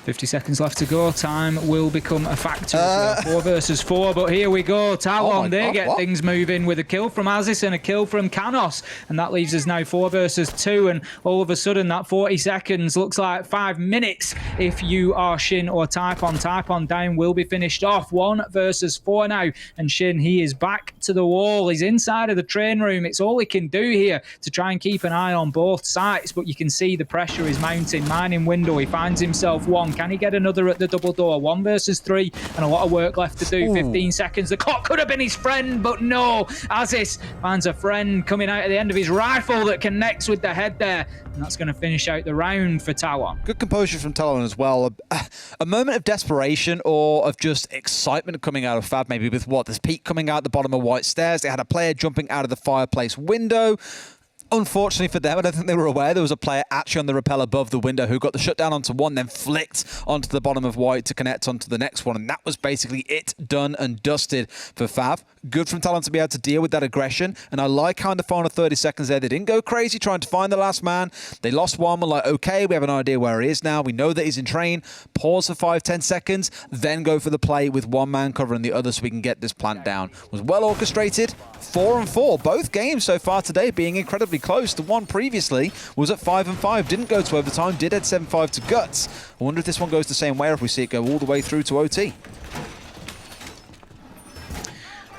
50 seconds left to go. Time will become a factor. 4 versus 4, but here we go. Talon, they get things moving with a kill from Aziz and a kill from Canos, and that leaves us now 4 versus 2, and all of a sudden that 40 seconds looks like 5 minutes if you are Shin or Typon. Typon down will be finished off. 1 versus 4 now, and Shin, he is back to the wall. He's inside of the train room. It's all he can do here to try and keep an eye on both sides, but you can see the pressure is mounting. Mining window, he finds himself 1. Can he get another at the double door? 1 versus 3, and a lot of work left to do. 15 seconds. The clock could have been his friend, but no. Aziz finds a friend coming out at the end of his rifle that connects with the head there, and that's going to finish out the round for Talon. Good composure from Talon as well. A moment of desperation or of just excitement coming out of FAV, maybe with this peak coming out the bottom of white stairs. They had a player jumping out of the Fireplace window. Unfortunately for them, I don't think they were aware there was a player actually on the rappel above the window who got the shutdown onto 1, then flicked onto the bottom of white to connect onto the next one. And that was basically it, done and dusted for FAV. Good from Talon to be able to deal with that aggression. And I like how in the final 30 seconds there, they didn't go crazy trying to find the last man. They lost 1. We're like, okay, we have an idea where he is now. We know that he's in train. Pause for 5-10 seconds, then go for the play with 1 man covering the other so we can get this plant down. It was well orchestrated. 4 and 4. Both games so far today being incredibly close. The one previously was at 5 and 5. Didn't go to overtime. Did head 7-5 to Guts. I wonder if this one goes the same way or if we see it go all the way through to OT.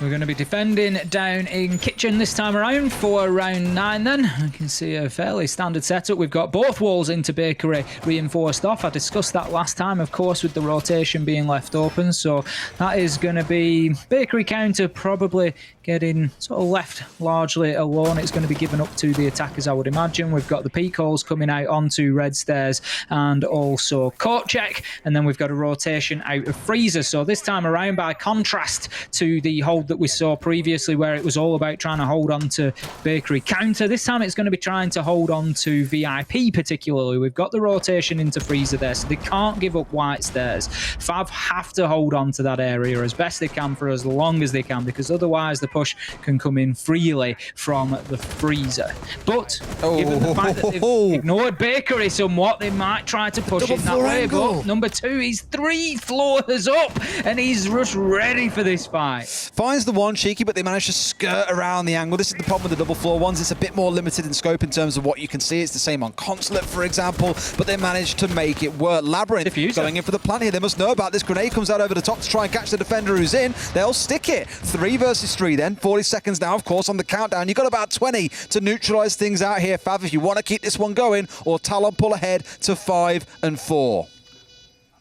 We're going to be defending down in kitchen this time around for round 9 then. I can see a fairly standard setup. We've got both walls into Bakery reinforced off. I discussed that last time, of course, with the rotation being left open. So that is going to be Bakery counter probably getting sort of left largely alone. It's going to be given up to the attackers, I would imagine. We've got the peak holes coming out onto red stairs and also court check. And then we've got a rotation out of freezer. So this time around, by contrast to the hold that we saw previously where it was all about trying to hold on to Bakery counter, this time it's going to be trying to hold on to VIP particularly. We've got the rotation into freezer there, so they can't give up white stairs. FAV have to hold on to that area as best they can for as long as they can, because otherwise the push can come in freely from the freezer. But given the fact that they've ignored Bakery somewhat, they might try to push it that way. But number 2, he's 3 floors up and he's just ready for this fight. Finds the one cheeky, but they manage to skirt around the angle. This is the problem with the double floor ones. It's a bit more limited in scope in terms of what you can see. It's the same on Consulate, for example, but they managed to make it work. Labyrinth Diffuser going in for the plant here. They must know about this. Grenade comes out over the top to try and catch the defender who's in. They'll stick it. 3 versus 3 then. 40 seconds now, of course, on the countdown. You've got about 20 to neutralize things out here, Fav, if you want to keep this one going, or Talon pull ahead to 5 and 4.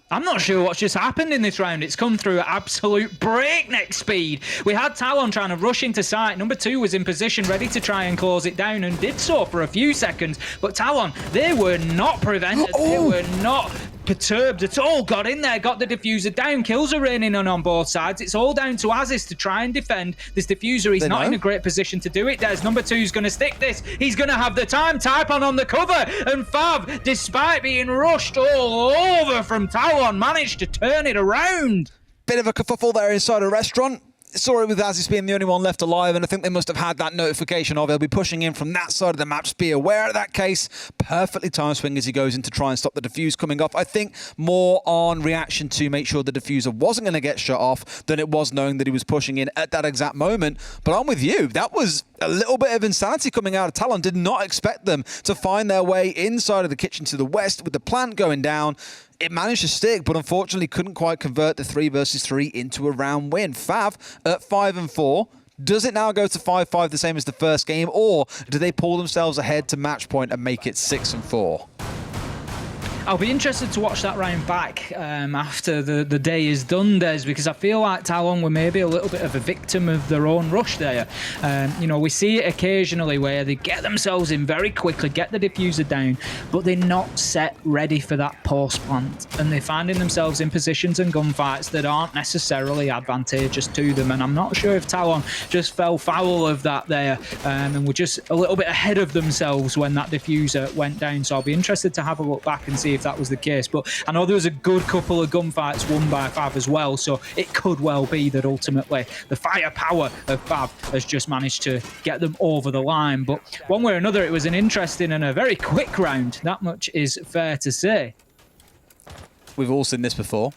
I'm not sure what's just happened in this round. It's come through at absolute breakneck speed. We had Talon trying to rush into sight. Number 2 was in position, ready to try and close it down, and did so for a few seconds. But Talon, they were not prevented. They were not perturbed at all. Got in there, got the diffuser down. Kills are raining on both sides. It's all down to Aziz to try and defend this diffuser. He's not in a great position to do it. There's number 2's going to stick this. He's going to have the time. Typon on the cover. And Fav, despite being rushed all over from Talon, managed to turn it around. Bit of a kerfuffle there inside a restaurant. Saw it with Aziz being the only one left alive, and I think they must have had that notification of he'll be pushing in from that side of the map. Just be aware of that case. Perfectly timed swing as he goes in to try and stop the diffuse coming off. I think more on reaction to make sure the diffuser wasn't going to get shut off than it was knowing that he was pushing in at that exact moment. But I'm with you. That was a little bit of insanity coming out of Talon. Did not expect them to find their way inside of the kitchen to the west with the plant going down. It managed to stick, but unfortunately couldn't quite convert the 3 versus 3 into a round win. Fav at 5 and 4. Does it now go to 5-5, the same as the first game, or do they pull themselves ahead to match point and make it 6 and 4? I'll be interested to watch that round back after the day is done, Des, because I feel like Talon were maybe a little bit of a victim of their own rush there. You know, we see it occasionally where they get themselves in very quickly, get the diffuser down, but they're not set ready for that post plant, and they're finding themselves in positions and gunfights that aren't necessarily advantageous to them. And I'm not sure if Talon just fell foul of that there and were just a little bit ahead of themselves when that diffuser went down. So I'll be interested to have a look back and see if that was the case. But I know there was a good couple of gunfights won by FAV as well, so it could well be that ultimately the firepower of FAV has just managed to get them over the line. But one way or another, it was an interesting and a very quick round. That much is fair to say. We've all seen this before.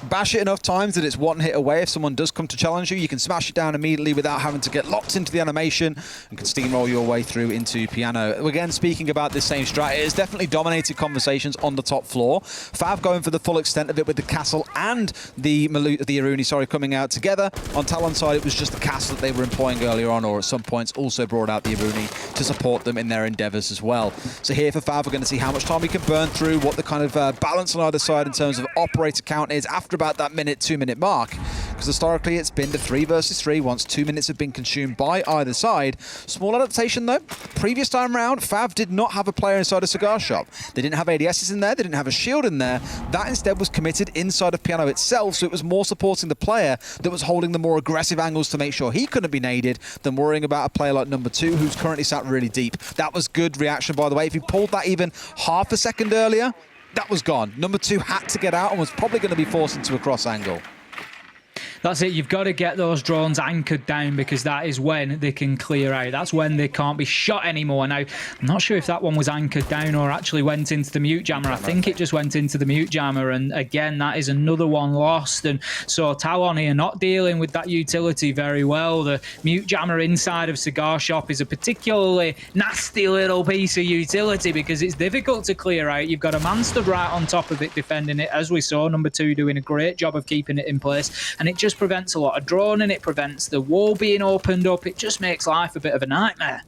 Bash it enough times that it's one hit away. If someone does come to challenge you, you can smash it down immediately without having to get locked into the animation and can steamroll your way through into piano. Again, speaking about this same strat, it has definitely dominated conversations on the top floor. Fav going for the full extent of it with the castle and the Iruni, coming out together. On Talon's side, it was just the castle that they were employing earlier on, or at some points also brought out the Iruni to support them in their endeavors as well. So here for Fav, we're going to see how much time we can burn through, what the kind of balance on either side in terms of operator count is after about that 2-minute mark, because historically it's been the 3 versus 3 once 2 minutes have been consumed by either side. Small adaptation though. Previous time round, Fav did not have a player inside a cigar shop. They didn't have ADSs in there, they didn't have a shield in there. That instead was committed inside of piano itself, so it was more supporting the player that was holding the more aggressive angles to make sure he couldn't be naded than worrying about a player like number 2 who's currently sat really deep. That was good reaction, by the way. If he pulled that even half a second earlier, that was gone. Number 2 had to get out and was probably going to be forced into a cross angle. That's it. You've got to get those drones anchored down, because that is when they can clear out. That's when they can't be shot anymore. Now, I'm not sure if that one was anchored down or actually went into the mute jammer. I think it just went into the mute jammer. And again, that is another one lost. And so Talon here not dealing with that utility very well. The mute jammer inside of Cigar Shop is a particularly nasty little piece of utility because it's difficult to clear out. You've got a man stood right on top of it defending it, as we saw. Number 2 doing a great job of keeping it in place. And it just just prevents a lot of droning, it prevents the wall being opened up, it just makes life a bit of a nightmare.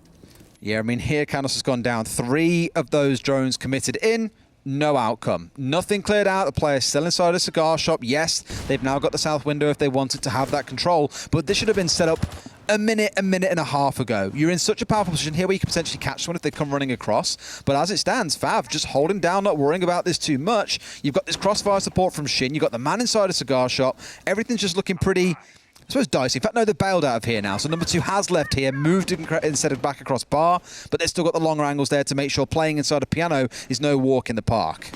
Yeah, I mean, here Canos has gone down. 3 of those drones committed in. No outcome. Nothing cleared out. The player's still inside a cigar shop. Yes, they've now got the south window if they wanted to have that control, but this should have been set up a minute and a half ago. You're in such a powerful position here where you can potentially catch someone if they come running across. But as it stands, FAV just holding down, not worrying about this too much. You've got this crossfire support from Shin. You've got the man inside a cigar shop. Everything's just looking pretty, I suppose, dicey. In fact, no, they've bailed out of here now. So number 2 has left here, moved instead of back across bar, but they've still got the longer angles there to make sure playing inside a piano is no walk in the park.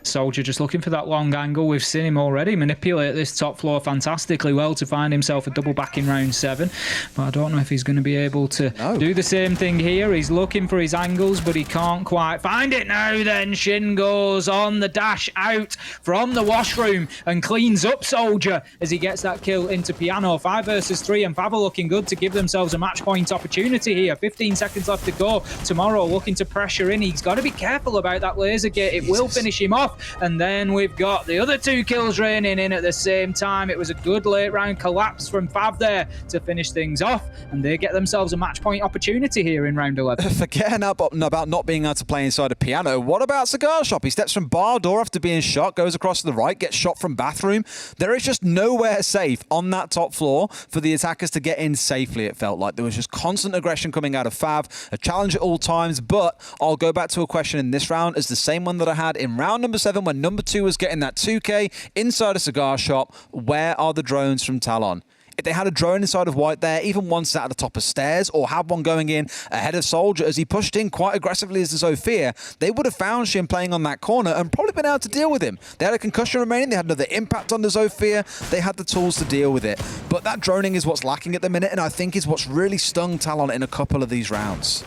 Soldier just looking for that long angle. We've seen him already manipulate this top floor fantastically well to find himself a double back in round 7. But I don't know if he's going to be able to do the same thing here. He's looking for his angles, but he can't quite find it now. Then Shin goes on the dash out from the washroom and cleans up Soldier as he gets that kill into piano. 5 versus 3, and FAV are looking good to give themselves a match point opportunity here. 15 seconds left to go. Tomorrow looking to pressure in. He's got to be careful about that laser gate. It will finish him off. And then we've got the other 2 kills raining in at the same time. It was a good late round collapse from FAV there to finish things off, and they get themselves a match point opportunity here in round 11. Forgetting about not being able to play inside a piano. What about cigar shop? He steps from bar door after being shot, goes across to the right, gets shot from bathroom. There is just nowhere safe on that top floor for the attackers to get in safely, it felt like. There was just constant aggression coming out of FAV, a challenge at all times, but I'll go back to a question in this round as the same one that I had in round number 7 when number 2 was getting that 2K inside a cigar shop. Where are the drones from Talon? If they had a drone inside of White there, even one sat at the top of stairs, or had one going in ahead of Soldier as he pushed in quite aggressively as the Zofia, they would have found Shin playing on that corner and probably been able to deal with him. They had a concussion remaining, they had another impact on the Zofia, they had the tools to deal with it. But that droning is what's lacking at the minute, and I think is what's really stung Talon in a couple of these rounds.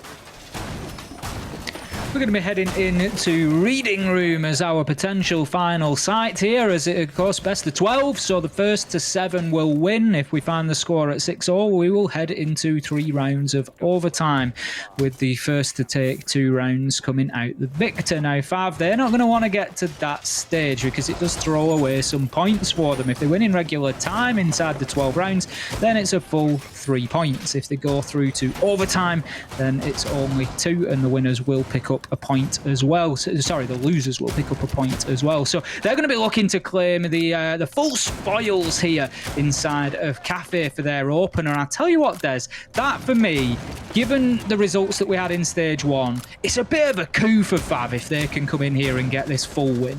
We're going to be heading into Reading Room as our potential final site here, as it, of course, best of 12. So the first to 7 will win. If we find the score at 6-all, we will head into 3 rounds of overtime, with the first to take 2 rounds coming out the victor. Now, FAV, they're not going to want to get to that stage because it does throw away some points for them. If they win in regular time inside the 12 rounds, then it's a full 3 points. If they go through to overtime, then it's only 2, and the winners will pick up a point as well. Sorry, the losers will pick up a point as well. So they're going to be looking to claim the full spoils here inside of Cafe for their opener. And I tell you what, Des, that for me, given the results that we had in stage 1, it's a bit of a coup for FAV if they can come in here and get this full win.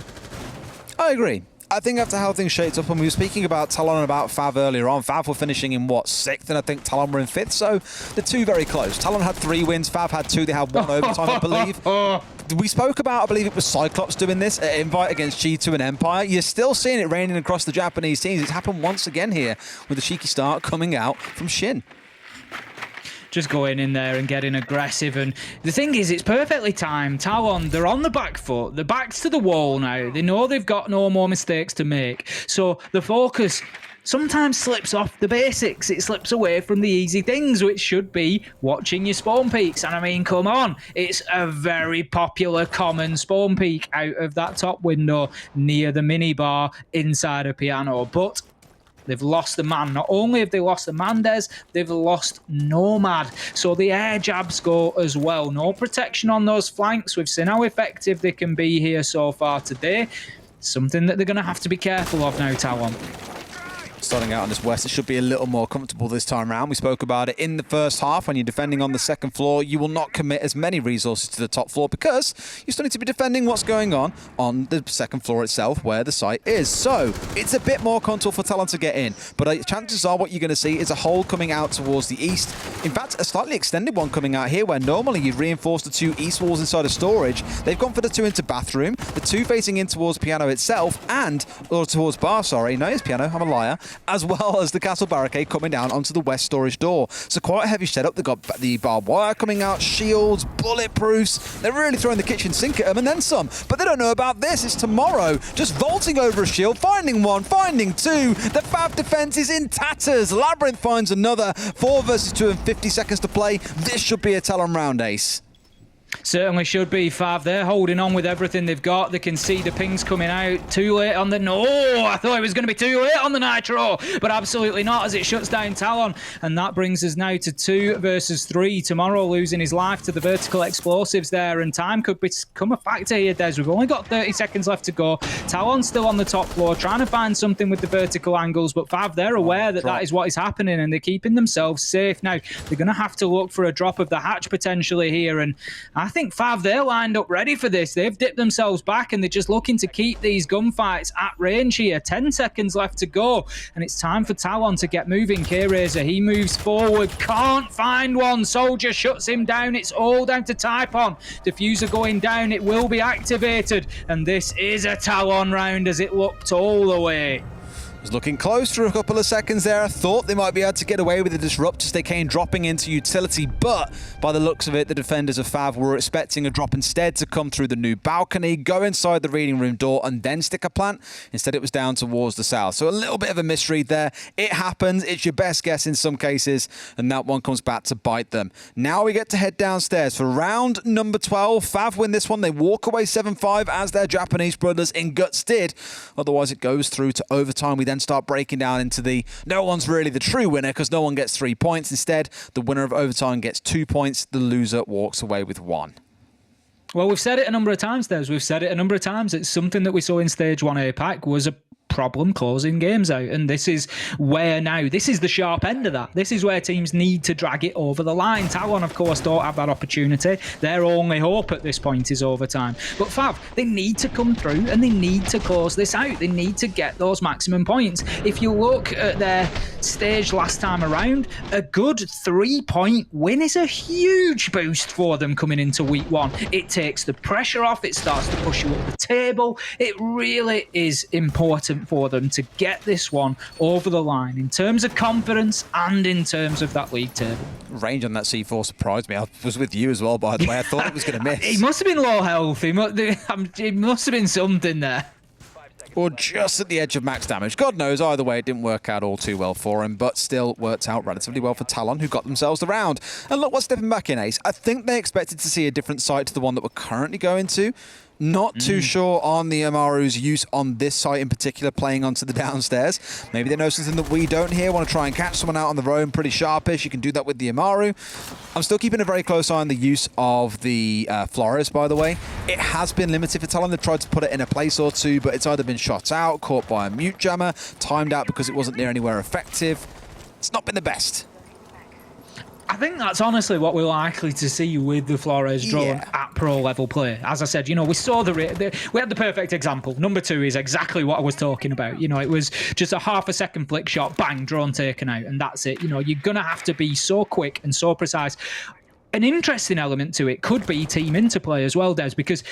I agree. I think after how things shaped up, and we were speaking about Talon and about FAV earlier on, FAV were finishing in, what, 6th, and I think Talon were in 5th, so the 2 very close. Talon had 3 wins, FAV had 2, they had 1 overtime, I believe. We spoke about, I believe it was Cyclops doing this at Invite against G2 and Empire. You're still seeing it raining across the Japanese teams. It's happened once again here with a cheeky start coming out from Shin. Just going in there and getting aggressive. And the thing is, it's perfectly timed. Talon, they're on the back foot. Their back's to the wall now. They know they've got no more mistakes to make. So the focus sometimes slips off the basics. It slips away from the easy things, which should be watching your spawn peaks. And I mean, come on. It's a very popular common spawn peak out of that top window near the minibar inside a piano. But they've lost the man. Not only have they lost the man, Des, they've lost Nomad. So the air jabs go as well. No protection on those flanks. We've seen how effective they can be here so far today. Something that they're going to have to be careful of now, Talon. Starting out on this west, it should be a little more comfortable this time around. We spoke about it in the first half. When you're defending on the second floor, you will not commit as many resources to the top floor because you still need to be defending what's going on the second floor itself where the site is. So it's a bit more comfortable for Talon to get in, but chances are what you're going to see is a hole coming out towards the east. In fact, a slightly extended one coming out here where normally you'd reinforce the 2 east walls inside of storage. They've gone for the 2 into bathroom, the 2 facing in towards piano itself or towards bar, sorry. No, it's piano, I'm a liar. As well as the castle barricade coming down onto the west storage door. So quite a heavy setup. They've got the barbed wire coming out, shields, bulletproofs. They're really throwing the kitchen sink at them and then some. But they don't know about this. It's Tomorrow just vaulting over a shield, finding 1, finding 2. The FAV defense is in tatters. Labyrinth finds another. 4 versus 2 and 50 seconds to play. This should be a Talon round, Ace. Certainly should be, Fav. They're holding on with everything they've got. They can see the pings coming out. Too late on the... No, I thought it was going to be too late on the Nitro, but absolutely not, as it shuts down Talon. And that brings us now to 2 versus 3. Tomorrow losing his life to the vertical explosives there, and time could become a factor here, Des. We've only got 30 seconds left to go. Talon's still on the top floor, trying to find something with the vertical angles, but Fav, they're aware that that is what is happening, and they're keeping themselves safe. Now, they're going to have to look for a drop of the hatch potentially here, and I think Fav, they're lined up ready for this. They've dipped themselves back and they're just looking to keep these gunfights at range here. 10 seconds left to go, and it's time for Talon to get moving. K-Razor, he moves forward, can't find one. Soldier shuts him down. It's all down to Typon. Diffuser going down. It will be activated, and this is a Talon round as it looked all the way. Was looking close for a couple of seconds there. I thought they might be able to get away with the disrupt as they came dropping into utility, but by the looks of it, the defenders of FAV were expecting a drop instead to come through the new balcony, go inside the reading room door, and then stick a plant. Instead, it was down towards the south. So a little bit of a misread there. It happens. It's your best guess in some cases, and that one comes back to bite them. Now we get to head downstairs for round number 12. FAV win this one. They walk away 7-5 as their Japanese brothers in Guts did. Otherwise, it goes through to overtime. We then start breaking down into the no one's really the true winner because no one gets 3 points. Instead, the winner of overtime gets 2 points. The loser walks away with 1. Well, we've said it a number of times, Des. We've said it a number of times. It's something that we saw in Stage 1 APAC was a problem closing games out, and this is where now, this is the sharp end of that. This is where teams need to drag it over the line. Talon, of course, don't have that opportunity. Their only hope at this point is overtime. But FAV, they need to come through and they need to close this out. They need to get those maximum points. If you look at their stage last time around, a good 3-point win is a huge boost for them coming into week 1. It takes the pressure off, it starts to push you up the table. It really is important for them to get this one over the line in terms of confidence and in terms of that league table. Range on that C4 surprised me. I was with you as well, by the way. I thought it was going to miss. He must have been low health. He must have been something there. Or just at the edge of max damage. God knows, either way, it didn't work out all too well for him, but still worked out relatively well for Talon, who got themselves the round. And look what's stepping back in, Ace. I think they expected to see a different site to the one that we're currently going to. Not too sure on the Amaru's use on this site in particular, playing onto the downstairs. Maybe they know something that we don't here, want to try and catch someone out on the road, pretty sharpish. You can do that with the Amaru. I'm still keeping a very close eye on the use of the Flores, by the way. It has been limited for Talon. They've tried to put it in a place or two, but it's either been shot out, caught by a mute jammer, timed out because it wasn't near anywhere effective. It's not been the best. I think that's honestly what we're likely to see with the Flores drone at pro level play. As I said, you know, we saw we had the perfect example. Number 2 is exactly what I was talking about. You know, it was just a half a second flick shot, bang, drone taken out, and that's it. You know, you're going to have to be so quick and so precise. An interesting element to it could be team interplay as well, Des, because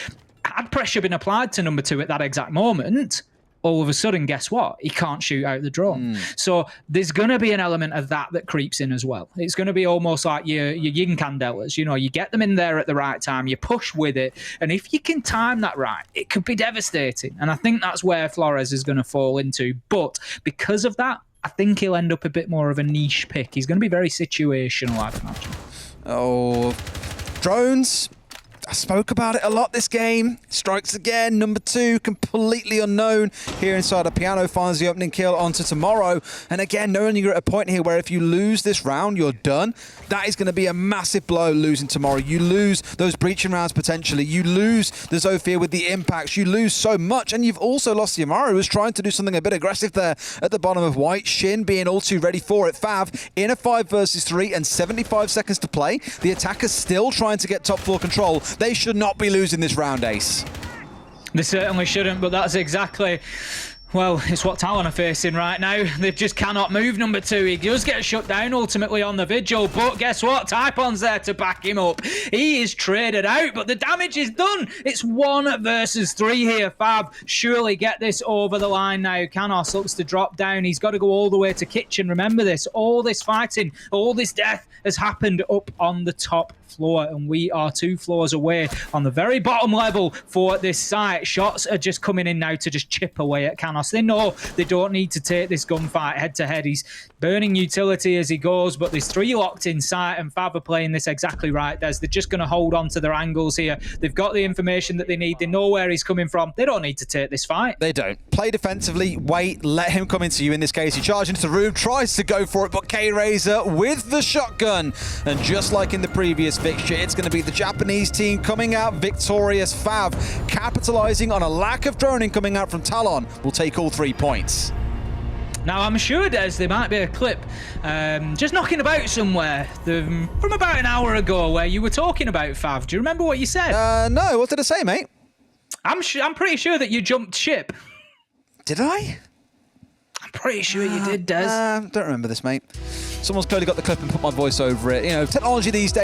had pressure been applied to number 2 at that exact moment, all of a sudden, guess what? He can't shoot out the drone. So there's going to be an element of that creeps in as well. It's going to be almost like your yin candelas. You know, you get them in there at the right time, you push with it, and if you can time that right, it could be devastating. And I think that's where Flores is going to fall into. But because of that, I think he'll end up a bit more of a niche pick. He's going to be very situational, I'd imagine. Oh, drones. I spoke about it a lot this game. Strikes again, number 2, completely unknown here inside a piano, finds the opening kill onto Tomorrow. And again, knowing you're at a point here where if you lose this round, you're done. That is going to be a massive blow losing Tomorrow. You lose those breaching rounds potentially. You lose the Zofia with the impacts. You lose so much. And you've also lost the Amaru, who's trying to do something a bit aggressive there at the bottom of white. Shin being all too ready for it. Fav in a 5 versus 3 and 75 seconds to play. The attacker's still trying to get top floor control. They should not be losing this round, Ace. They certainly shouldn't, but that's exactly... Well, it's what Talon are facing right now. They just cannot move number 2. He does get shut down ultimately on the vigil, but guess what? Typon's there to back him up. He is traded out, but the damage is done. It's 1 versus 3 here. Fab surely get this over the line now. Canos looks to drop down. He's got to go all the way to kitchen. Remember this, all this fighting, all this death has happened up on the top floor, and we are 2 floors away on the very bottom level for this site. Shots are just coming in now to just chip away at Canos. They know they don't need to take this gunfight head-to-head. He's burning utility as he goes, but there's 3 locked in sight, and FAV are playing this exactly right, Des. They're just going to hold on to their angles here. They've got the information that they need. They know where he's coming from. They don't need to take this fight. They don't. Play defensively, wait, let him come into you. In this case, he charges into the room, tries to go for it, but K-Razor with the shotgun. And just like in the previous fixture, it's going to be the Japanese team coming out victorious. FAV capitalizing on a lack of droning coming out from Talon will take all 3 points. Now, I'm sure, Des, there might be a clip just knocking about somewhere from about an hour ago where you were talking about FAV. Do you remember what you said? No, what did I say, mate? I'm pretty sure that you jumped ship. Did I? I'm pretty sure you did, Des. Don't remember this, mate. Someone's clearly got the clip and put my voice over it. You know, technology these days.